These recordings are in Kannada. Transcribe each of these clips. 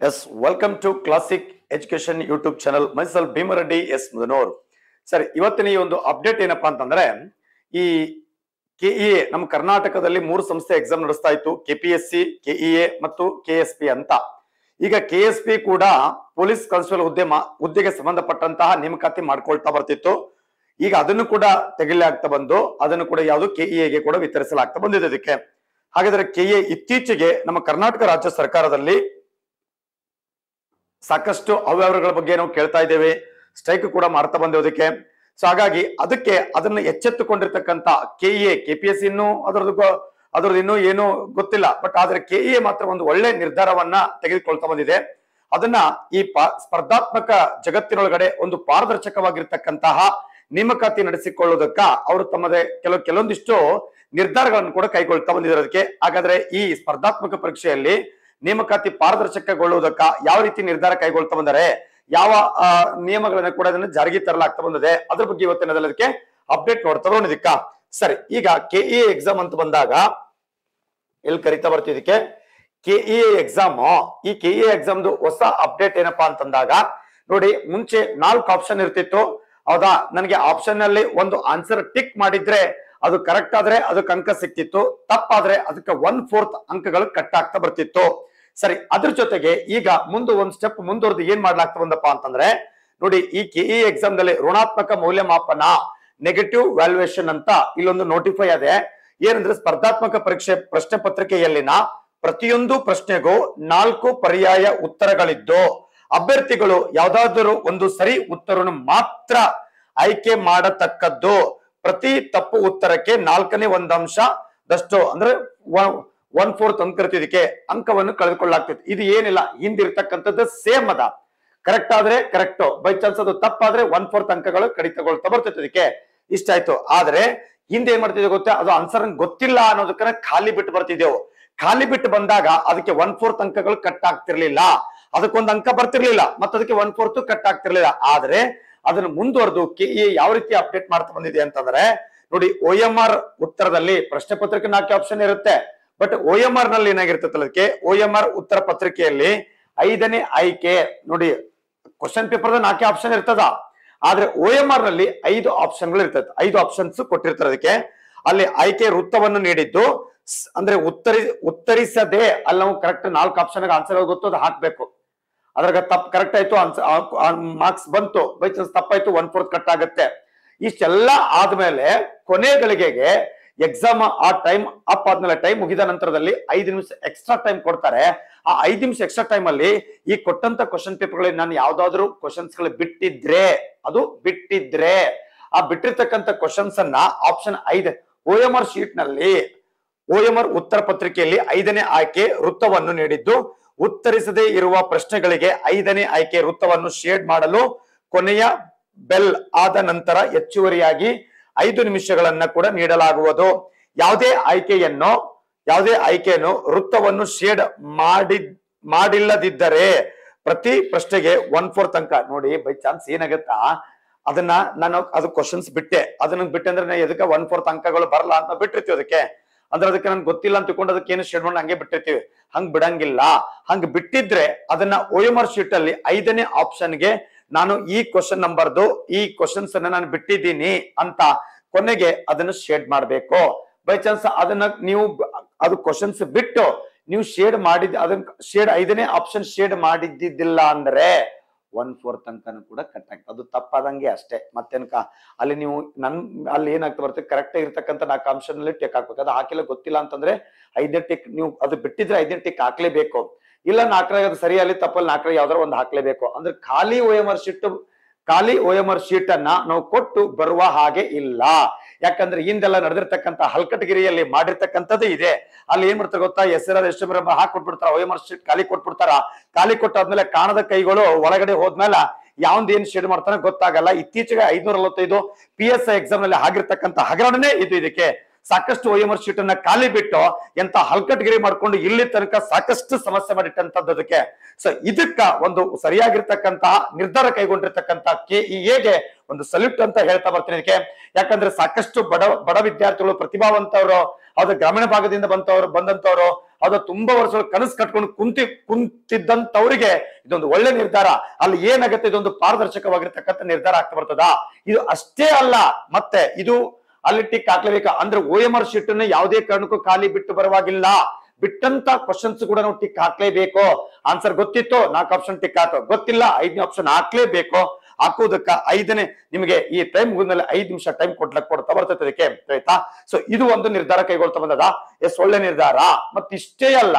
S welcome to classic education YouTube channel myself Bheemareddy S Mudanur. Sir, ಇವತ್ತಿನ ಈ ಒಂದು ಅಪ್ಡೇಟ್ ಏನಪ್ಪಾ ಅಂತಂದ್ರೆ, ಈ ಕೆಇಎ ನಮ್ಮ ಕರ್ನಾಟಕದಲ್ಲಿ 3 ಸಂಸ್ಥೆ ಎಕ್ಸಾಮ್ ನಡೆಸ್ತಾ ಇತ್ತು, ಕೆಪಿಎಸ್ಸಿ, ಕೆಇಎ ಮತ್ತು ಕೆಎಸ್ಪಿ ಅಂತ. ಈಗ ಕೆಎಸ್ಪಿ ಕೂಡ ಪೊಲೀಸ್ ಕಾನ್ಸ್ಟೇಬಲ್ ಹುದ್ದೆಗೆ ಸಂಬಂಧಪಟ್ಟಂತಹ ನೇಮಕಾತಿ ಮಾಡ್ಕೊಳ್ತಾ ಬರ್ತಿತ್ತು. ಈಗ ಅದನ್ನು ಕೂಡ ತೆಗಿಲಾಗ್ತಾ ಬಂದು ಅದನ್ನು ಕೂಡ ಯಾವುದು ಕೆಇಎಗೆ ಕೂಡ ವಿತರಿಸಲಾಗ್ತಾ ಬಂದಿದೆ. ಅದಕ್ಕೆ ಹಾಗಾದ್ರೆ ಕೆಇಎ ಇತ್ತೀಚೆಗೆ ನಮ್ಮ ಕರ್ನಾಟಕ ರಾಜ್ಯ ಸರ್ಕಾರದಲ್ಲಿ ಸಾಕಷ್ಟು ಅವ್ಯವಹಾರಗಳ ಬಗ್ಗೆ ನಾವು ಕೇಳ್ತಾ ಇದ್ದೇವೆ, ಸ್ಟ್ರೈಕ್ ಕೂಡ ಮಾಡ್ತಾ ಬಂದಿರೋದಕ್ಕೆ. ಸೊ ಹಾಗಾಗಿ ಅದನ್ನ ಎಚ್ಚೆತ್ತುಕೊಂಡಿರ್ತಕ್ಕಂಥ ಕೆಇಎ, ಕೆಪಿಎಸ್ಸಿ ಇನ್ನೂ ಅದ್ರದ್ದು ಇನ್ನೂ ಏನು ಗೊತ್ತಿಲ್ಲ, ಬಟ್ ಆದ್ರೆ ಕೆಇಎ ಮಾತ್ರ ಒಂದು ಒಳ್ಳೆ ನಿರ್ಧಾರವನ್ನ ತೆಗೆದುಕೊಳ್ತಾ ಬಂದಿದೆ. ಅದನ್ನ ಈ ಸ್ಪರ್ಧಾತ್ಮಕ ಜಗತ್ತಿನೊಳಗಡೆ ಒಂದು ಪಾರದರ್ಶಕವಾಗಿರ್ತಕ್ಕಂತಹ ನೇಮಕಾತಿ ನಡೆಸಿಕೊಳ್ಳುವುದಕ್ಕ ಅವರು ತಮ್ಮದೇ ಕೆಲವೊಂದಿಷ್ಟು ನಿರ್ಧಾರಗಳನ್ನು ಕೂಡ ಕೈಗೊಳ್ತಾ ಬಂದಿದ್ದಾರೆ. ಅದಕ್ಕೆ ಹಾಗಾದ್ರೆ ಈ ಸ್ಪರ್ಧಾತ್ಮಕ ಪರೀಕ್ಷೆಯಲ್ಲಿ ನೇಮಕಾತಿ ಪಾರದರ್ಶಕಗೊಳ್ಳುವುದಕ್ಕ ಯಾವ ರೀತಿ ನಿರ್ಧಾರ ಕೈಗೊಳ್ತಾ ಬಂದರೆ, ಯಾವ ನಿಯಮಗಳನ್ನ ಕೂಡ ಅದನ್ನು ಜಾರಿಗೆ ತರಲಾಗ್ತಾ ಬಂದಿದೆ, ಅದ್ರ ಬಗ್ಗೆ ಇವತ್ತಿನ ಅದಕ್ಕೆ ಅಪ್ಡೇಟ್ ನೋಡ್ತಾ ಬರೋದಿಕ್ಕ. ಸರಿ, ಈಗ ಕೆಇಎ ಎಕ್ಸಾಮ್ ಅಂತ ಬಂದಾಗ ಎಲ್ಲಿ ಕರಿತಾ ಬರ್ತಿದ್ದಕ್ಕೆ ಕೆಇಎ ಎಕ್ಸಾಮ್. ಈ ಕೆಇಎ ಎಕ್ಸಾಮ್ದು ಹೊಸ ಅಪ್ಡೇಟ್ ಏನಪ್ಪಾ ಅಂತಂದಾಗ, ನೋಡಿ, ಮುಂಚೆ 4 ಆಪ್ಷನ್ ಇರ್ತಿತ್ತು, ಹೌದಾ? ನನಗೆ ಆಪ್ಷನ್ ಅಲ್ಲಿ ಒಂದು ಆನ್ಸರ್ ಟಿಕ್ ಮಾಡಿದ್ರೆ ಅದು ಕರೆಕ್ಟ್ ಆದ್ರೆ ಅದಕ್ಕೆ ಅಂಕ ಸಿಕ್ತಿತ್ತು, ತಪ್ಪಾದ್ರೆ ಅದಕ್ಕೆ 1/4 ಅಂಕಗಳು ಕಟ್ ಆಗ್ತಾ ಬರ್ತಿತ್ತು. ಸರಿ, ಅದ್ರ ಜೊತೆಗೆ ಈಗ ಒಂದು ಸ್ಟೆಪ್ ಮುಂದುವರೆದು ಏನ್ ಮಾಡ್ಲಾಗ್ತಾ ಬಂದಪ್ಪ ಅಂತಂದ್ರೆ, ನೋಡಿ, ಈ ಕೆಇಎ ಎಕ್ಸಾಮ್ ದಲ್ಲಿ ಋಣಾತ್ಮಕ ಮೌಲ್ಯಮಾಪನ, ನೆಗೆಟಿವ್ ವ್ಯಾಲ್ಯೂಯೇಷನ್ ಅಂತ ಇಲ್ಲೊಂದು ನೋಟಿಫೈ ಇದೆ. ಏನಂದ್ರೆ, ಸ್ಪರ್ಧಾತ್ಮಕ ಪರೀಕ್ಷೆ ಪ್ರಶ್ನೆ ಪತ್ರಿಕೆಯಲ್ಲಿನ ಪ್ರತಿಯೊಂದು ಪ್ರಶ್ನೆಗೂ 4 ಪರ್ಯಾಯ ಉತ್ತರಗಳಿದ್ದು ಅಭ್ಯರ್ಥಿಗಳು ಯಾವ್ದಾದ್ರು ಒಂದು ಸರಿ ಉತ್ತರವನ್ನು ಮಾತ್ರ ಆಯ್ಕೆ ಮಾಡತಕ್ಕದ್ದು. ಪ್ರತಿ ತಪ್ಪು ಉತ್ತರಕ್ಕೆ 4ನೇ 1 ಅಂಶದಷ್ಟು ಅಂದ್ರೆ 1/4 ಅಂಕ ಇರ್ತಿದ್ದಕ್ಕೆ ಅಂಕವನ್ನು ಕಳೆದುಕೊಳ್ಳಾಗ್ತದೆ. ಇದು ಏನಿಲ್ಲ, ಹಿಂದಿರ್ತಕ್ಕಂಥದ್ದು ಸೇಮ್ ಅದ. ಕರೆಕ್ಟ್ ಆದ್ರೆ ಕರೆಕ್ಟ್, ಬೈ ಚಾನ್ಸ್ ಅದು ತಪ್ಪಾದ್ರೆ 1/4 ಅಂಕಗಳು ಕಡಿತಗೊಳ್ತಾ ಬರ್ತೈತೆ. ಅದಕ್ಕೆ ಇಷ್ಟ ಆಯ್ತು. ಆದ್ರೆ ಹಿಂದೆ ಏನ್ ಮಾಡ್ತಿದ್ದೆ ಗೊತ್ತಾ, ಅದು ಆನ್ಸರ್ ಗೊತ್ತಿಲ್ಲ ಅನ್ನೋದಕ್ಕನ್ನ ಖಾಲಿ ಬಿಟ್ಟು ಬರ್ತಿದ್ದೆವು. ಖಾಲಿ ಬಿಟ್ಟು ಬಂದಾಗ ಅದಕ್ಕೆ 1/4 ಅಂಕಗಳು ಕಟ್ ಆಗ್ತಿರ್ಲಿಲ್ಲ, ಅದಕ್ಕೊಂದು ಅಂಕ ಬರ್ತಿರ್ಲಿಲ್ಲ, ಮತ್ತೆ ಅದಕ್ಕೆ 1/4 ಕಟ್ ಆಗ್ತಿರ್ಲಿಲ್ಲ. ಆದ್ರೆ ಅದನ್ನು ಮುಂದುವರೆದು ಕೆಇಎ ಯಾವ ರೀತಿ ಅಪ್ಡೇಟ್ ಮಾಡ್ತಾ ಬಂದಿದೆ ಅಂತಂದ್ರೆ, ನೋಡಿ, OMR ಉತ್ತರದಲ್ಲಿ ಪ್ರಶ್ನೆ ಪತ್ರಿಕೆ 4 ಆಪ್ಷನ್ ಇರುತ್ತೆ, ಬಟ್ OMR ನಲ್ಲಿ ಏನಾಗಿರ್ತೈತಲ್ಲ, ಅದಕ್ಕೆ OMR ಉತ್ತರ ಪತ್ರಿಕೆಯಲ್ಲಿ 5ನೇ ಆಯ್ಕೆ. ನೋಡಿ, ಕ್ವಶನ್ ಪೇಪರ್ 4 ಆಪ್ಷನ್ ಇರ್ತದ, ಆದ್ರೆ OMR ನಲ್ಲಿ 5 ಆಪ್ಷನ್ಗಳು ಇರ್ತದೆ. 5 ಆಪ್ಷನ್ಸ್ ಕೊಟ್ಟಿರ್ತಾರೆ. ಅದಕ್ಕೆ ಅಲ್ಲಿ ಆಯ್ಕೆ ವೃತ್ತವನ್ನು ನೀಡಿದ್ದು, ಅಂದ್ರೆ ಉತ್ತರಿಸದೆ ಅಲ್ಲಿ ನಾವು ಕರೆಕ್ಟ್ 4 ಆಪ್ಷನ್ ಆನ್ಸರ್ ಗೊತ್ತು ಅದು ಹಾಕ್ಬೇಕು. ಅದ್ರಾಗ ತಪ್ಪು ಕರೆಕ್ಟ್ ಆಯ್ತು, ಮಾರ್ಕ್ಸ್ ಬಂತು, ಬೈ ಚಾನ್ಸ್ ತಪ್ಪಾಯ್ತು, 1/4 ಕಟ್ ಆಗುತ್ತೆ. ಇಷ್ಟೆಲ್ಲ ಆದ್ಮೇಲೆ ಕೊನೆ ಗಳಿಗೆಗೆ ಎಕ್ಸಾಮ್ ಆ ಟೈಮ್ ಅಪ್ ಆದ್ಮೇಲೆ, ಟೈಮ್ ಮುಗಿದ ನಂತರದಲ್ಲಿ 5 ನಿಮಿಷ ಎಕ್ಸ್ಟ್ರಾ ಟೈಮ್ ಕೊಡ್ತಾರೆ. ಆ 5 ನಿಮಿಷ ಎಕ್ಸ್ಟ್ರಾ ಟೈಮ್ ಅಲ್ಲಿ ಈ ಕೊಟ್ಟಂತ ಕ್ವಶನ್ ಪೇಪರ್ಗಳಲ್ಲಿ ನಾನು ಯಾವ್ದಾದ್ರು ಕ್ವಶನ್ಸ್ ಗಳು ಬಿಟ್ಟಿದ್ರೆ ಆ ಬಿಟ್ಟಿರ್ತಕ್ಕಂಥ ಕ್ವಶನ್ಸ್ ಅನ್ನ ಆಪ್ಷನ್ 5 OMR ಶೀಟ್ ನಲ್ಲಿ, OMR ಉತ್ತರ ಪತ್ರಿಕೆಯಲ್ಲಿ 5ನೇ ಆಯ್ಕೆ ವೃತ್ತವನ್ನು ನೀಡಿದ್ದು, ಉತ್ತರಿಸದೇ ಇರುವ ಪ್ರಶ್ನೆಗಳಿಗೆ 5ನೇ ಆಯ್ಕೆ ವೃತ್ತವನ್ನು ಶೇಡ್ ಮಾಡಲು ಕೊನೆಯ ಬೆಲ್ ಆದ ನಂತರ ಹೆಚ್ಚುವರಿಯಾಗಿ 5 ನಿಮಿಷಗಳನ್ನ ಕೂಡ ನೀಡಲಾಗುವುದು. ಯಾವುದೇ ಆಯ್ಕೆಯನ್ನು ವೃತ್ತವನ್ನು ಶೇಡ್ ಮಾಡಿಲ್ಲದಿದ್ದರೆ ಪ್ರತಿ ಪ್ರಶ್ನೆಗೆ 1/4 ಅಂಕ. ನೋಡಿ, ಬೈ ಚಾನ್ಸ್ ಏನಾಗತ್ತಾ, ಅದನ್ನ ನಾನು ಅದು ಕ್ವಶನ್ಸ್ ಬಿಟ್ಟೆ ಅಂದ್ರೆ ನಾನು ಎದಕ್ಕೆ 1/4 ಅಂಕಗಳು ಬರಲ್ಲ ಅಂತ ಬಿಟ್ಟಿರ್ತೀವಿ. ಅದಕ್ಕೆ ನನ್ಗೆ ಗೊತ್ತಿಲ್ಲ ಅಂತ ತಿಳ್ಕೊಂಡು ಅದಕ್ಕೆ ಏನು ಶೇಡ್ ಮಾಡಿ ಹಂಗೆ ಬಿಟ್ಟಿರ್ತೀವಿ. ಹಂಗ್ ಬಿಡಂಗಿಲ್ಲ. ಹಂಗ್ ಬಿಟ್ಟಿದ್ರೆ ಅದನ್ನ OMR ಶೀಟ್ ಅಲ್ಲಿ 5ನೇ ಆಪ್ಷನ್ಗೆ ನಾನು ಈ ಕ್ವಶನ್ ನಂಬರ್ದು ಈ ಕ್ವಶನ್ಸ್ ಅನ್ನ ನಾನು ಬಿಟ್ಟಿದ್ದೀನಿ ಅಂತ ಕೊನೆಗೆ ಅದನ್ನು ಶೇಡ್ ಮಾಡ್ಬೇಕು. ಬೈ ಚಾನ್ಸ್ ಅದನ್ನ ನೀವು ಅದು ಕ್ವಶನ್ಸ್ ಬಿಟ್ಟು ನೀವು ಶೇಡ್ ಅದನ್ನ 5ನೇ ಆಪ್ಷನ್ ಶೇಡ್ ಮಾಡಿದ್ದಿಲ್ಲ ಅಂದ್ರೆ 1/4 ಅಂಕನು ಕೂಡ ಕಟ್ ಆಗ್ತದೆ. ಅದು ತಪ್ಪಾದಂಗೆ ಅಷ್ಟೇ, ಮತ್ತೇನಕ ಅಲ್ಲಿ ನೀವು ಅಲ್ಲಿ ಏನಾಗ್ತಾ ಬರ್ತದೆ, ಕರೆಕ್ಟ್ ಆಗಿರ್ತಕ್ಕಂಥ 4 ಅಂಶನಲ್ಲಿ ಟಿಕ್ ಹಾಕ್ಬೇಕು. ಅದು ಹಾಕಿಲ್ಲ ಗೊತ್ತಿಲ್ಲ ಅಂತಂದ್ರೆ 5ನೇ ಟಿಕ್, ನೀವು ಅದು ಬಿಟ್ಟಿದ್ರೆ 5ನೇ ಟಿಕ್ ಹಾಕ್ಲೇಬೇಕು. ಇಲ್ಲ 4 ಅದು ಸರಿಯಲ್ಲಿ ತಪ್ಪಲ್ಲಿ 4 ಯಾವ್ದಾರು ಒಂದು ಹಾಕ್ಲೇಬೇಕು. ಅಂದ್ರೆ ಖಾಲಿ OMR ಶೀಟ್ ಅನ್ನ ನಾವು ಕೊಟ್ಟು ಬರುವ ಹಾಗೆ ಇಲ್ಲ. ಯಾಕಂದ್ರೆ ಹಿಂದೆಲ್ಲ ನಡೆದಿರ್ತಕ್ಕಂಥ ಹಲ್ಕಟಗಿರಿಯಲ್ಲಿ ಮಾಡಿರ್ತಕ್ಕಂಥದ್ದು ಇದೆ. ಅಲ್ಲಿ ಏನ್ ಮಾಡ್ತಾರೆ ಗೊತ್ತಾ, ಎಷ್ಟು ಹಾಕೊಟ್ಬಿಡ್ತಾರ, OMR ಶೀಟ್ ಖಾಲಿ ಕೊಟ್ಬಿಡ್ತಾರ. ಖಾಲಿ ಕೊಟ್ಟಾದ್ಮೇಲೆ ಕಾಣದ ಕೈಗಳು ಒಳಗಡೆ ಹೋದ್ಮೇಲೆ ಯಾವ್ದು ಏನ್ ಶೇಡ್ ಮಾಡ್ತಾನೆ ಗೊತ್ತಾಗಲ್ಲ. ಇತ್ತೀಚೆಗೆ 545 PSI ಎಕ್ಸಾಮ್ ನಲ್ಲಿ ಆಗಿರ್ತಕ್ಕಂಥ ಹಗರಣನೇ ಇದು. ಇದಕ್ಕೆ ಸಾಕಷ್ಟು OMR ಶೀಟ್ ಅನ್ನ ಖಾಲಿ ಬಿಟ್ಟು ಎಂತ ಹಲ್ಕಟ್ಗಿರಿ ಮಾಡ್ಕೊಂಡು ಇಲ್ಲಿ ತನಕ ಸಾಕಷ್ಟು ಸಮಸ್ಯೆ ಮಾಡಿಟ್ಟಂತದ್ದು. ಅದಕ್ಕೆ ಸೊ ಇದಕ್ಕ ಒಂದು ಸರಿಯಾಗಿರ್ತಕ್ಕಂತಹ ನಿರ್ಧಾರ ಕೈಗೊಂಡಿರ್ತಕ್ಕಂಥ ಕೆಇಎಗೆ ಒಂದು ಸಲ್ಯೂಟ್ ಅಂತ ಹೇಳ್ತಾ ಬರ್ತೀನಿ. ಇದಕ್ಕೆ ಯಾಕಂದ್ರೆ ಸಾಕಷ್ಟು ಬಡ ವಿದ್ಯಾರ್ಥಿಗಳು, ಪ್ರತಿಭಾವಂತವರು, ಅವ್ರ ಗ್ರಾಮೀಣ ಭಾಗದಿಂದ ಬಂದಂತವ್ರು ಅದು ತುಂಬಾ ವರ್ಷಗಳ ಕನಸು ಕಟ್ಕೊಂಡು ಕುಂತಿದ್ದಂತವ್ರಿಗೆ ಇದೊಂದು ಒಳ್ಳೆ ನಿರ್ಧಾರ. ಅಲ್ಲಿ ಏನಾಗುತ್ತೆ, ಇದೊಂದು ಪಾರದರ್ಶಕವಾಗಿರ್ತಕ್ಕಂಥ ನಿರ್ಧಾರ ಆಗ್ತಾ ಬರ್ತದ. ಇದು ಅಷ್ಟೇ ಅಲ್ಲ, ಮತ್ತೆ ಇದು ಅಲ್ಲಿ ಟಿಕ್ ಹಾಕ್ಲೇಬೇಕು. ಅಂದ್ರೆ OMR ಶೀಟ್ ಅನ್ನು ಯಾವುದೇ ಕಾರಣಕ್ಕೂ ಖಾಲಿ ಬಿಟ್ಟು ಬರುವಾಗಿಲ್ಲ. ಬಿಟ್ಟಂತ ಕ್ವಶನ್ಸ್ ಕೂಡ ನಾವು ಟಿಕ್ ಹಾಕ್ಲೇಬೇಕು. ಆನ್ಸರ್ ಗೊತ್ತಿತ್ತು 4 ಆಪ್ಷನ್ ಟಿಕ್ ಹಾಕೋ, ಗೊತ್ತಿಲ್ಲ 5ನೇ ಆಪ್ಷನ್ ಹಾಕ್ಲೇಬೇಕು. ಹಾಕೋದಕ್ಕ ನಿಮಗೆ ಈ ಟೈಮ್ ಮುಗಿದ್ಮೇಲೆ 5 ನಿಮಿಷ ಟೈಮ್ ಕೊಡ್ತಾ ಬರ್ತದೆ ಅದಕ್ಕೆ, ಆಯ್ತಾ? ಸೊ ಇದು ಒಂದು ನಿರ್ಧಾರ ಕೈಗೊಳ್ತಾ ಬಂದದ. ಒಳ್ಳೆ ನಿರ್ಧಾರ. ಮತ್ತಿಷ್ಟೇ ಅಲ್ಲ,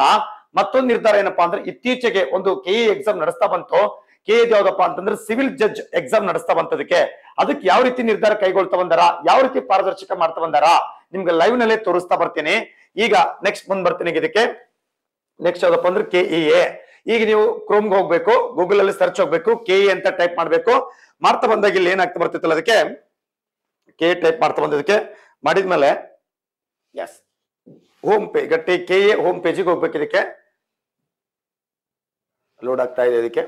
ಮತ್ತೊಂದು ನಿರ್ಧಾರ ಏನಪ್ಪಾ ಅಂದ್ರೆ, ಇತ್ತೀಚೆಗೆ ಒಂದು KE ಎಕ್ಸಾಮ್ ನಡೆಸ್ತಾ ಬಂತು. KE ಯಾವ್ದಪ್ಪ ಅಂತಂದ್ರೆ ಸಿವಿಲ್ ಜಡ್ಜ್ ಎಕ್ಸಾಮ್ ನಡೆಸ್ತಾ ಬಂತದಕ್ಕೆ. ಅದಕ್ಕೆ ಯಾವ ರೀತಿ ನಿರ್ಧಾರ ಕೈಗೊಳ್ತಾ ಬಂದಾರ, ಯಾವ ರೀತಿ ಪಾರದರ್ಶಕ ಮಾಡ್ತಾ ಬಂದಾರ ನಿಮ್ಗೆ ಲೈವ್ ನಲ್ಲೇ ತೋರಿಸ್ತಾ ಬರ್ತೀನಿ. ಈಗ ನೆಕ್ಸ್ಟ್ ಮುಂದ್ ಬರ್ತೀನಿ. ಇದಕ್ಕೆ ನೆಕ್ಸ್ಟ್ ಯಾವ್ದಪ್ಪ ಅಂದ್ರೆ KEA. ಈಗ ನೀವು ಕ್ರೋಮ್ಗೆ ಹೋಗ್ಬೇಕು, ಗೂಗಲ್ ಅಲ್ಲಿ ಸರ್ಚ್ ಹೋಗ್ಬೇಕು, KE ಅಂತ ಟೈಪ್ ಮಾಡ್ಬೇಕು. ಮಾಡ್ತಾ ಬಂದಾಗ ಇಲ್ಲಿ ಏನಾಗ್ತಾ ಬರ್ತಿತ್ತಲ್ಲ, ಅದಕ್ಕೆ KE ಟೈಪ್ ಮಾಡ್ತಾ ಬಂದದಕ್ಕೆ ಮಾಡಿದ್ಮೇಲೆ yes home page KE home ಪೇಜಿಗೆ ಹೋಗ್ಬೇಕು. ಇದಕ್ಕೆ ಲೋಡ್ ಆಗ್ತಾ ಇದೆ. ಇದಕ್ಕೆ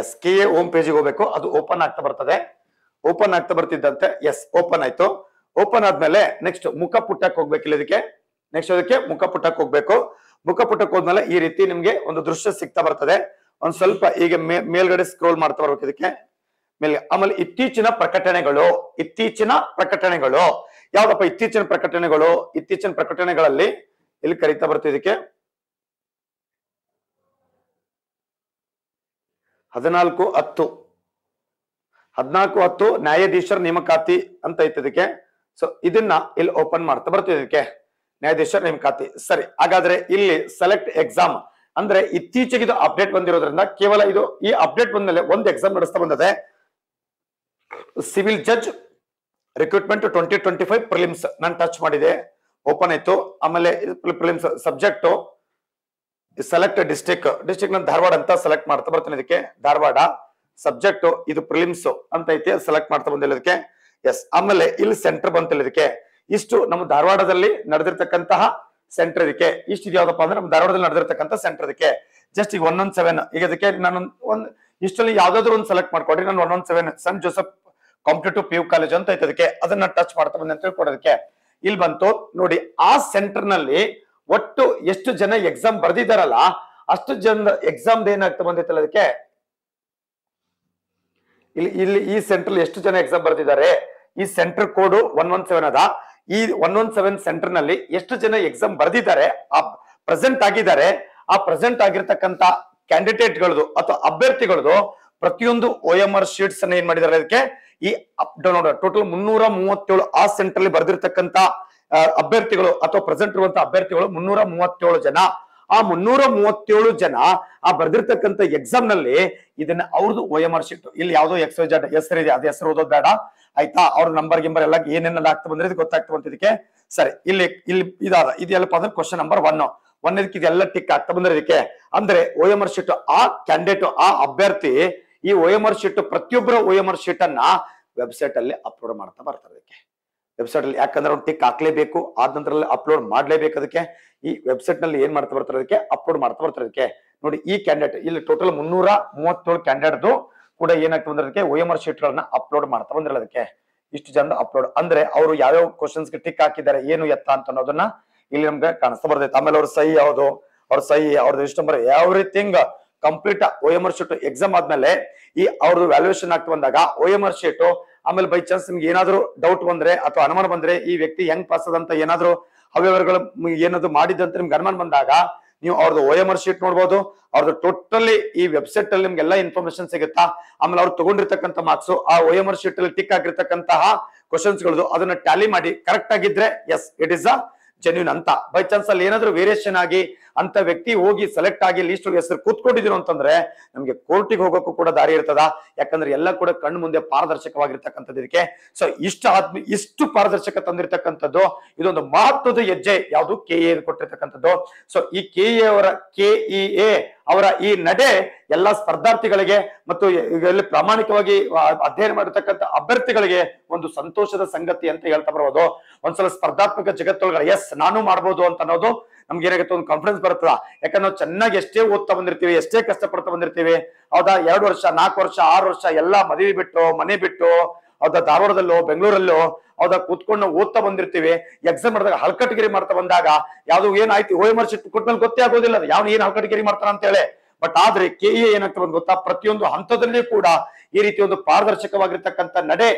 ಎಸ್ KE ಹೋಮ್ ಪೇಜಿಗೆ ಹೋಗ್ಬೇಕು. ಅದು ಓಪನ್ ಆಗ್ತಾ ಬರ್ತದೆ. ಓಪನ್ ಆಗ್ತಾ ಬರ್ತಿದ್ದಂತೆ ಎಸ್ ಓಪನ್ ಆಯ್ತು. ಓಪನ್ ಆದ್ಮೇಲೆ ನೆಕ್ಸ್ಟ್ ಮುಖ ಪುಟಕ್ಕೆ ಹೋಗ್ಬೇಕಿಲ್ಲ. ಇದಕ್ಕೆ ನೆಕ್ಸ್ಟ್ ಅದಕ್ಕೆ ಮುಖ ಪುಟಕ್ಕೆ ಹೋಗ್ಬೇಕು. ಮುಖ ಪುಟಕ್ಕೆ ಹೋದ್ಮೇಲೆ ಈ ರೀತಿ ನಿಮ್ಗೆ ಒಂದು ದೃಶ್ಯ ಸಿಗ್ತಾ ಬರ್ತದೆ. ಒಂದ್ ಸ್ವಲ್ಪ ಈಗ ಮೇಲ್ಗಡೆ ಸ್ಕ್ರೋಲ್ ಮಾಡ್ತಾ ಬರ್ಬೇಕು. ಇದಕ್ಕೆ ಮೇಲೆ ಆಮೇಲೆ ಇತ್ತೀಚಿನ ಪ್ರಕಟಣೆಗಳು ಯಾವ್ದಪ್ಪ ಇತ್ತೀಚಿನ ಪ್ರಕಟಣೆಗಳಲ್ಲಿ ಇಲ್ಲಿ ಕರೀತಾ ಬರ್ತದೆ. ಇದಕ್ಕೆ 14/10 ನ್ಯಾಯಾಧೀಶರ ನೇಮಕಾತಿ ಅಂತ ಐತೆ ಇದಕ್ಕೆ. ಸೊ ಇದನ್ನ ಇಲ್ಲಿ ಓಪನ್ ಮಾಡ್ತಾ ಬರ್ತೀವಿ. ಇದಕ್ಕೆ ನ್ಯಾಯಾಧೀಶರ ನೇಮಕಾತಿ. ಸರಿ, ಹಾಗಾದ್ರೆ ಇಲ್ಲಿ ಸೆಲೆಕ್ಟ್ ಎಕ್ಸಾಮ್ ಅಂದ್ರೆ ಇತ್ತೀಚೆಗೆ ಇದು ಅಪ್ಡೇಟ್ ಬಂದಿರೋದ್ರಿಂದ ಕೇವಲ ಇದು ಈ ಅಪ್ಡೇಟ್ ಬಂದ್ಮೇಲೆ ಒಂದು ಎಕ್ಸಾಮ್ ನಡೆಸ್ತಾ ಬಂದದೆ. ಸಿವಿಲ್ ಜಡ್ಜ್ ರಿಕ್ರೂಟ್ಮೆಂಟ್ 2025 ಪ್ರಿಲಿಮ್ಸ್ ನಾನು ಟಚ್ ಮಾಡಿದೆ, ಓಪನ್ ಆಯ್ತು. ಆಮೇಲೆ ಪ್ರಿಲಿಮ್ಸ್ ಸಬ್ಜೆಕ್ಟ್ ಸೆಲೆಕ್ಟ್ ಡಿಸ್ಟ್ರಿಕ್ಟ್ ನಾನು ಧಾರವಾಡ ಅಂತ ಸೆಲೆಕ್ಟ್ ಮಾಡ್ತಾ ಬರ್ತೀನಿ. ಇದಕ್ಕೆ ಧಾರವಾಡ ಸಬ್ಜೆಕ್ಟ್ ಇದು ಪ್ರಿಲಿಮ್ಸ್ ಅಂತ ಐತಿ, ಸೆಲೆಕ್ಟ್ ಮಾಡ್ತಾ ಬಂದಿಲ್ಲ ಇದಕ್ಕೆ. ಎಸ್ ಆಮೇಲೆ ಇಲ್ಲಿ ಸೆಂಟರ್ ಬಂತಿಲ್ಲ. ಇದಕ್ಕೆ ಇಷ್ಟು ನಮ್ಮ ಧಾರವಾಡದಲ್ಲಿ ನಡೆದಿರ್ತಕ್ಕಂತಹ ಸೆಂಟರ್. ಇದಕ್ಕೆ ಇಷ್ಟು ಯಾವ್ದಪ್ಪ ಅಂದ್ರೆ ನಮ್ಮ ಧಾರವಾಡದಲ್ಲಿ ನಡೆದಿರ್ತಕ್ಕಂಥ ಸೆಂಟರ್. ಇದಕ್ಕೆ ಜಸ್ಟ್ ಈಗ 117 ಈಗ ಇದಕ್ಕೆ ನಾನು ಇಷ್ಟಲ್ಲಿ ಯಾವ್ದಾದ್ರು ಒಂದು ಸೆಲೆಕ್ಟ್ ಮಾಡ್ಕೊಡ್ರಿ. ನಾನು 117 saint Joseph competitive PU college ಅಂತ ಐತೆ. ಅದಕ್ಕೆ ಅದನ್ನ ಟಚ್ ಮಾಡ್ತಾ ಬಂದೆ ಅಂತ ಹೇಳ್ಕೊಡೋದಕ್ಕೆ ಇಲ್ಲಿ ಬಂತು ನೋಡಿ. ಆ ಸೆಂಟರ್ ನಲ್ಲಿ ಒಟ್ಟು ಎಷ್ಟು ಜನ ಎಕ್ಸಾಮ್ ಬರ್ದಿದಾರಲ್ಲ ಅಷ್ಟು ಜನ ಎಕ್ಸಾಮ್ ಏನಾಗ್ತಾ ಬಂದಿತ್ತಲ್ಲ ಅದಕ್ಕೆ ಇಲ್ಲಿ ಈ ಸೆಂಟರ್ ಎಷ್ಟು ಜನ ಎಕ್ಸಾಮ್ ಬರ್ದಿದ್ದಾರೆ. ಈ ಸೆಂಟರ್ ಕೋಡ್ 117 ಅದ. ಈ 117 ಸೆಂಟರ್ ನಲ್ಲಿ ಎಷ್ಟು ಜನ ಎಕ್ಸಾಮ್ ಬರ್ದಿದ್ದಾರೆ, ಪ್ರೆಸೆಂಟ್ ಆಗಿದ್ದಾರೆ. ಆ ಪ್ರೆಸೆಂಟ್ ಆಗಿರ್ತಕ್ಕಂಥ ಕ್ಯಾಂಡಿಡೇಟ್ಗಳದು ಅಥವಾ ಅಭ್ಯರ್ಥಿಗಳದು ಪ್ರತಿಯೊಂದು OMR ಶೀಟ್ಸ್ ಅನ್ನ ಏನ್ ಮಾಡಿದ್ದಾರೆ ಅದಕ್ಕೆ ಈ ಡೌನ್ಲೋಡ್ ಟೋಟಲ್ 337 ಆ ಸೆಂಟರ್ ಅಲ್ಲಿ ಬರ್ದಿರ್ತಕ್ಕಂಥ ಅಭ್ಯರ್ಥಿಗಳು ಅಥವಾ ಪ್ರೆಸೆಂಟ್ ಇರುವಂತಹ ಅಭ್ಯರ್ಥಿಗಳು 337 ಜನ. ಆ 337 ಜನ ಆ ಬರ್ದಿರ್ತಕ್ಕಂಥ ಎಕ್ಸಾಮ್ ನಲ್ಲಿ ಇದನ್ನ ಅವ್ರದ್ದು OMR ಶೀಟ್ ಇಲ್ಲಿ ಯಾವ್ದೋ XYZ ಹೆಸರು ಇದೆ, ಅದ್ ಹೆಸರು ಓದೋದ್ ಬೇಡ ಆಯ್ತಾ. ಅವ್ರ ನಂಬರ್ ಗಿಂಬರ್ ಎಲ್ಲ ಏನೇನೆಲ್ಲ ಆಗ್ತಾ ಬಂದ್ರೆ ಇದು ಗೊತ್ತಾಗ್ತಾ ಬಂತ ಇದಕ್ಕೆ. ಸರಿ, ಇಲ್ಲಿ ಇದೆಲ್ಲಪ್ಪ ಅಂದ್ರೆ ಕ್ವಶನ್ ನಂಬರ್ 1 ಇದಕ್ಕೆ ಇದೆಲ್ಲ ಟಿಕ್ ಆಗ್ತಾ ಬಂದ್ರೆ ಇದಕ್ಕೆ ಅಂದ್ರೆ OMR ಶೀಟ್ ಆ ಕ್ಯಾಂಡಿಡೇಟ್ ಆ ಅಭ್ಯರ್ಥಿ ಈ OMR ಶೀಟ್ ಪ್ರತಿಯೊಬ್ಬರ OMR ಶೀಟ್ ಅನ್ನ ವೆಬ್ಸೈಟ್ ಅಲ್ಲಿ ಅಪ್ಲೋಡ್ ಮಾಡ್ತಾ ಬರ್ತಾರೆ. ಅದಕ್ಕೆ ವೆಬ್ಸೈಟ್ ಅಲ್ಲಿ ಯಾಕಂದ್ರೆ ಅವ್ರು ಟಿಕ್ ಹಾಕ್ಲೇಬೇಕು, ಆದ ನಂತರ ಅಪ್ಲೋಡ್ ಮಾಡ್ಲೇಬೇಕು. ಅದಕ್ಕೆ ಈ ವೆಬ್ಸೈಟ್ ನಲ್ಲಿ ಏನ್ ಮಾಡ್ತಾ ಬರ್ತಾರೆ ಅದಕ್ಕೆ ಅಪ್ಲೋಡ್ ಮಾಡ್ತಾ ಬರ್ತಾರೆ. ಅದಕ್ಕೆ ನೋಡಿ ಈ ಕ್ಯಾಂಡಿಡೇಟ್ ಇಲ್ಲಿ ಟೋಟಲ್ 337 ಕ್ಯಾಂಡಿಡೇಟ್ ಕೂಡ ಏನಾಗ್ತಾ ಬಂದ್ರೆ ಅದಕ್ಕೆ OMR ಶೀಟ್ ಗಳನ್ನ ಅಪ್ಲೋಡ್ ಮಾಡ್ತಾ ಬಂದಿರಲ್ಲ. ಅದಕ್ಕೆ ಇಷ್ಟು ಜನ ಅಪ್ಲೋಡ್ ಅಂದ್ರೆ ಅವರು ಯಾವ್ಯಾವ ಕ್ವಶನ್ಸ್ ಗೆ ಟಿಕ್ ಹಾಕಿದ್ದಾರೆ ಏನು ಎತ್ತ ಅಂತ ಅನ್ನೋದನ್ನ ಇಲ್ಲಿ ನಮ್ಗೆ ಕಾಣಿಸ್ತಾ ಬರ್ತೈತೆ. ಆಮೇಲೆ ಅವ್ರ ಸಹಿ ಯಾವ್ದು, ಅವ್ರದ್ದು ಇಷ್ಟ number everything complete OMR sheet exam ಆದ್ಮೇಲೆ ಈ ಅವ್ರದ್ದು ವ್ಯಾಲ್ಯೂಯೇಷನ್ ಆಗ್ತಾ ಬಂದಾಗ OMR ಶೀಟ್ ಆಮೇಲೆ ಬೈ ಚಾನ್ಸ್ ನಿಮ್ಗೆ ಏನಾದ್ರು ಡೌಟ್ ಬಂದ್ರೆ ಅಥವಾ ಅನುಮಾನ ಬಂದ್ರೆ ಈ ವ್ಯಕ್ತಿ ಹೆಂಗ್ ಪಾಸ್ ಅದಂತ ಏನಾದ್ರು ಅವ್ಯವಹಾರಗಳು ಏನಾದ್ರು ಮಾಡಿದಂತ ನಿಮ್ಗೆ ಅನುಮಾನ ಬಂದಾಗ ನೀವು ಅವ್ರದ್ದು OMR ಶೀಟ್ ನೋಡ್ಬೋದು. ಅವ್ರದ್ದು ಟೋಟಲಿ ಈ ವೆಬ್ಸೈಟ್ ಅಲ್ಲಿ ನಿಮ್ಗೆ ಎಲ್ಲಾ ಇನ್ಫಾರ್ಮೇಶನ್ ಸಿಗುತ್ತಾ. ಆಮೇಲೆ ಅವ್ರು ತಗೊಂಡಿರ್ತಕ್ಕಂಥ ಮಾರ್ಕ್ಸ್ ಆ OMR ಶೀಟ್ ಅಲ್ಲಿ ಟಿಕ್ ಆಗಿರ್ತಕ್ಕಂತಹ ಕ್ವಶನ್ಸ್ ಗಳದು ಅದನ್ನ ಟ್ಯಾಲಿ ಮಾಡಿ ಕರೆಕ್ಟ್ ಆಗಿದ್ರೆ yes it is a genuine ಅಂತ. ಬೈ ಚಾನ್ಸ್ ಅಲ್ಲಿ ಏನಾದ್ರು ವೇರಿಯೇಷನ್ ಆಗಿ ಅಂತ ವ್ಯಕ್ತಿ ಹೋಗಿ ಸೆಲೆಕ್ಟ್ ಆಗಿ ಲಿಸ್ಟ್ ಹೆಸರು ಕೂತ್ಕೊಂಡಿದ್ರು ಅಂತಂದ್ರೆ ನಮ್ಗೆ ಕೋರ್ಟಿಗೆ ಹೋಗೋಕ್ಕೂ ಕೂಡ ದಾರಿ ಇರ್ತದ. ಯಾಕಂದ್ರೆ ಎಲ್ಲ ಕೂಡ ಕಣ್ಣು ಮುಂದೆ ಪಾರದರ್ಶಕವಾಗಿರ್ತಕ್ಕಂಥದ್ದು ಇದಕ್ಕೆ. ಸೊ ಇಷ್ಟು ಪಾರದರ್ಶಕ ತಂದಿರ್ತಕ್ಕಂಥದ್ದು ಇದೊಂದು ಮಹತ್ವದ ಹೆಜ್ಜೆ ಯಾವುದು KEA ಕೊಟ್ಟಿರ್ತಕ್ಕಂಥದ್ದು. ಸೊ ಈ KEA ಅವರ ಈ ನಡೆ ಎಲ್ಲಾ ಸ್ಪರ್ಧಾರ್ಥಿಗಳಿಗೆ ಮತ್ತು ಇಲ್ಲಿ ಪ್ರಾಮಾಣಿಕವಾಗಿ ಅಧ್ಯಯನ ಮಾಡಿರ್ತಕ್ಕಂಥ ಅಭ್ಯರ್ಥಿಗಳಿಗೆ ಒಂದು ಸಂತೋಷದ ಸಂಗತಿ ಅಂತ ಹೇಳ್ತಾ ಬರ್ಬೋದು. ಒಂದ್ಸಲ ಸ್ಪರ್ಧಾತ್ಮಕ ಜಗತ್ತೊಳಗಡೆ ಎಸ್ ನಾನು ಮಾಡ್ಬೋದು ಅಂತ ಅನ್ನೋದು ನಮ್ಗೆ ಏನಾಗುತ್ತೆ ಒಂದು ಕಾನ್ಫಿಡೆನ್ಸ್ ಬರುತ್ತಲ್ಲ. ಯಾಕಂದ್ರೆ ನಾವು ಚೆನ್ನಾಗಿ ಎಷ್ಟೇ ಓದ್ತಾ ಬಂದಿರ್ತೀವಿ, ಎಷ್ಟೇ ಕಷ್ಟಪಡ್ತಾ ಬಂದಿರ್ತೀವಿ ಹೌದಾ. 2 ವರ್ಷ 4 ವರ್ಷ 6 ವರ್ಷ ಎಲ್ಲಾ ಮದುವೆ ಬಿಟ್ಟು ಮನೆ ಬಿಟ್ಟು ಹೌದಾ ಧಾರವಾಡದಲ್ಲೋ ಬೆಂಗಳೂರಲ್ಲೋ ಹೌದಾ ಕೂತ್ಕೊಂಡು ಓದ್ತಾ ಬಂದಿರ್ತೀವಿ. ಎಕ್ಸಾಮ್ ಮಾಡಿದಾಗ ಹಲ್ಕಟ್ಗಿರಿ ಮಾಡ್ತಾ ಬಂದಾಗ ಯಾವ್ದು ಏನಾಯ್ತು OMR ಶೀಟ್ ಕೊಟ್ಮೇಲೆ ಗೊತ್ತೇ ಆಗೋದಿಲ್ಲ ಯಾವ್ನು ಏನ್ ಹಲ್ಕಟ್ಗಿರಿ ಮಾಡ್ತಾರ ಅಂತ ಹೇಳಿ. ಬಟ್ ಆದ್ರೆ KE ಏನಾಗ್ತದೆ ಗೊತ್ತಾ, ಪ್ರತಿಯೊಂದು ಹಂತದಲ್ಲಿ ಕೂಡ ಈ ರೀತಿ ಒಂದು ಪಾರದರ್ಶಕವಾಗಿರ್ತಕ್ಕಂಥ ನಡೆ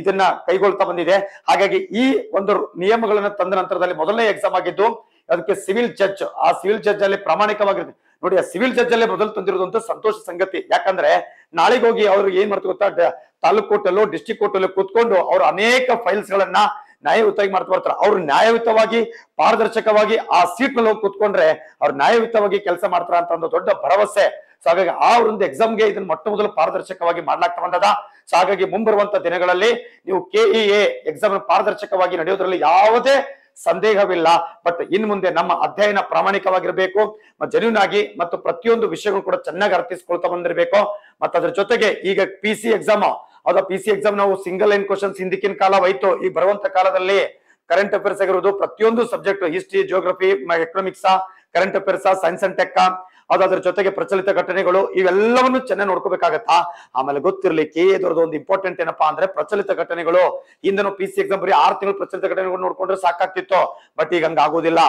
ಇದನ್ನ ಕೈಗೊಳ್ತಾ ಬಂದಿದೆ. ಹಾಗಾಗಿ ಈ ಒಂದು ನಿಯಮಗಳನ್ನ ತಂದ ನಂತರದಲ್ಲಿ ಮೊದಲನೇ ಎಕ್ಸಾಮ್ ಆಗಿದ್ದು ಅದಕ್ಕೆ ಸಿವಿಲ್ ಜಡ್ಜ್, ಆ ಸಿವಿಲ್ ಜಡ್ಜ್ ಅಲ್ಲಿ ಪ್ರಾಮಾಣಿಕವಾಗಿರುತ್ತೆ ನೋಡಿ. ಆ ಸಿವಿಲ್ ಜಡ್ಜ್ ಅಲ್ಲೇ ಮೊದಲು ತಂದಿರೋದಂತ ಸಂತೋಷ ಸಂಗತಿ. ಯಾಕಂದ್ರೆ ನಾಳೆಗೆ ಹೋಗಿ ಅವ್ರು ಏನ್ ಮಾಡ್ತಾರೆ ಗೊತ್ತಾ, ತಾಲೂಕ್ ಕೋರ್ಟಲ್ಲೋ ಡಿಸ್ಟ್ರಿಕ್ಟ್ ಕೋರ್ಟಲ್ಲೋ ಕೂತ್ಕೊಂಡು ಅವ್ರು ಅನೇಕ ಫೈಲ್ಸ್ ಗಳನ್ನ ನ್ಯಾಯಯುತವಾಗಿ ಮಾಡ್ತಾ ಬರ್ತಾರೆ. ಅವ್ರು ನ್ಯಾಯಯುತವಾಗಿ ಪಾರದರ್ಶಕವಾಗಿ ಆ ಸೀಟ್ ನಲ್ಲಿ ಹೋಗಿ ಕೂತ್ಕೊಂಡ್ರೆ ಅವ್ರು ನ್ಯಾಯಯುತವಾಗಿ ಕೆಲಸ ಮಾಡ್ತಾರ ಅಂತ ಒಂದು ದೊಡ್ಡ ಭರವಸೆ. ಸೊ ಹಾಗಾಗಿ ಆ ಒಂದು ಎಕ್ಸಾಮ್ಗೆ ಇದನ್ನ ಮೊಟ್ಟ ಮೊದಲು ಪಾರದರ್ಶಕವಾಗಿ ಮಾಡ್ಲಾಗ್ತಾ ಬಂದದ. ಸೊ ಹಾಗಾಗಿ ಮುಂಬರುವಂತ ದಿನಗಳಲ್ಲಿ ನೀವು KEA ಎಕ್ಸಾಮ್ ಪಾರದರ್ಶಕವಾಗಿ ನಡೆಯೋದ್ರಲ್ಲಿ ಯಾವುದೇ ಸಂದೇಹವಿಲ್ಲ. ಬಟ್ ಇನ್ ಮುಂದೆ ನಮ್ಮ ಅಧ್ಯಯನ ಪ್ರಾಮಾಣಿಕವಾಗಿರ್ಬೇಕು, ಜೆನ್ಯೂನ್ ಆಗಿ ಮತ್ತು ಪ್ರತಿಯೊಂದು ವಿಷಯಗಳು ಕೂಡ ಚೆನ್ನಾಗಿ ಅರ್ಥಿಸ್ಕೊಳ್ತಾ ಬಂದಿರಬೇಕು. ಮತ್ತು ಅದ್ರ ಜೊತೆಗೆ ಈಗ PC ಎಕ್ಸಾಮ್, ಹೌದಾ PC ಎಕ್ಸಾಮ್ ನಾವು ಸಿಂಗಲ್ ಲೈನ್ ಕ್ವಶನ್ಸ್ ಹಿಂದಿಕ್ಕಿನ ಕಾಲ ಹೋಯ್ತು. ಈ ಬರುವಂತ ಕಾಲದಲ್ಲಿ ಕರೆಂಟ್ ಅಫೇರ್ಸ್ ಆಗಿರೋದು ಪ್ರತಿಯೊಂದು subject, history, geography, economics, current affairs, science and tech, ಅದಾದ್ರ ಜೊತೆಗೆ ಪ್ರಚಲಿತ ಘಟನೆಗಳು, ಇವೆಲ್ಲವನ್ನು ಚೆನ್ನಾಗಿ ನೋಡ್ಕೋಬೇಕಾಗತ್ತಾ. ಆಮೇಲೆ ಗೊತ್ತಿರಲಿ KE ದೊರದು ಒಂದು ಇಂಪಾರ್ಟೆಂಟ್ ಏನಪ್ಪಾ ಅಂದ್ರೆ ಪ್ರಚಲಿತ ಘಟನೆಗಳು. ಹಿಂದೆನೂ PC ಎಕ್ಸಾಮ್ ಬರೀ 6 ತಿಂಗಳು ಪ್ರಚಲಿತ ಘಟನೆಗಳು ನೋಡ್ಕೊಂಡ್ರೆ ಸಾಕಾಗ್ತಿತ್ತು. ಬಟ್ ಈಗ ಹಂಗ ಆಗೋದಿಲ್ಲ,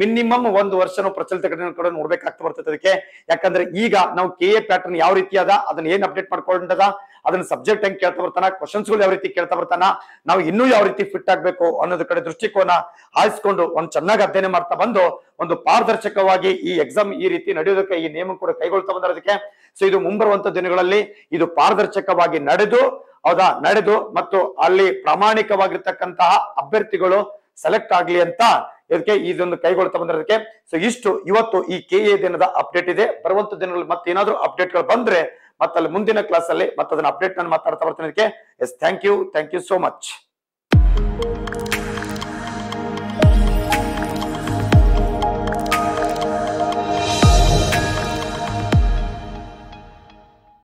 ಮಿನಿಮಮ್ 1 ವರ್ಷ ನಾವು ಪ್ರಚಲಿತ ಘಟನೆಗಳು ನೋಡ್ಬೇಕಾಗ್ತಾ ಬರ್ತದೆ ಅದಕ್ಕೆ. ಯಾಕಂದ್ರೆ ಈಗ ನಾವು KE ಪ್ಯಾಟರ್ನ್ ಯಾವ ರೀತಿ ಅದ, ಅದನ್ನ ಏನ್ ಅಪ್ಡೇಟ್ ಮಾಡ್ಕೊಂಡದ, ಅದನ್ನ ಸಬ್ಜೆಕ್ಟ್ ಹೆಂಗ್ ಕೇಳ್ತಾ ಬರ್ತಾನ, ಕ್ವಶನ್ಸ್ ಗಳು ಯಾವ ರೀತಿ ಕೇಳ್ತಾ ಬರ್ತಾನ, ನಾವು ಇನ್ನೂ ಯಾವ ರೀತಿ ಫಿಟ್ ಆಗ್ಬೇಕು ಅನ್ನೋದ್ರ ಕಡೆ ದೃಷ್ಟಿಕೋನ ಹಾಯಿಸ್ಕೊಂಡು ಒಂದ್ ಚೆನ್ನಾಗಿ ಅಧ್ಯಯನ ಮಾಡ್ತಾ ಬಂದು ಒಂದು ಪಾರದರ್ಶಕವಾಗಿ ಈ ಎಕ್ಸಾಮ್ ಈ ರೀತಿ ನಡೆಯೋದಕ್ಕೆ ಈ ನೇಮ ಕೂಡ ಕೈಗೊಳ್ತಾ ಬಂದಿರೋದಕ್ಕೆ. ಸೊ ಇದು ಮುಂಬರುವಂತ ದಿನಗಳಲ್ಲಿ ಇದು ಪಾರದರ್ಶಕವಾಗಿ ನಡೆದು ಮತ್ತು ಅಲ್ಲಿ ಪ್ರಾಮಾಣಿಕವಾಗಿರ್ತಕ್ಕಂತಹ ಅಭ್ಯರ್ಥಿಗಳು ಸೆಲೆಕ್ಟ್ ಆಗ್ಲಿ ಅಂತ ಇದಕ್ಕೆ ಇದೊಂದು ಕೈಗೊಳ್ತಾ ಬಂದಿರೋದಕ್ಕೆ. ಸೊ ಇಷ್ಟು ಇವತ್ತು ಈ KE ದಿನದ ಅಪ್ಡೇಟ್ ಇದೆ. ಬರುವಂತ ದಿನಗಳಲ್ಲಿ ಮತ್ತೆ ಏನಾದ್ರು ಅಪ್ಡೇಟ್ ಗಳು ಬಂದ್ರೆ ಮತ್ತೆ ಅಲ್ಲಿ ಮುಂದಿನ ಕ್ಲಾಸ್ ಅಲ್ಲಿ ಮತ್ತೆ ಅದನ್ನ ಅಪ್ಡೇಟ್ ನಾನು ಮಾತಾಡ್ತಾ ಬರ್ತೀನಿ. Yes, thank you so much.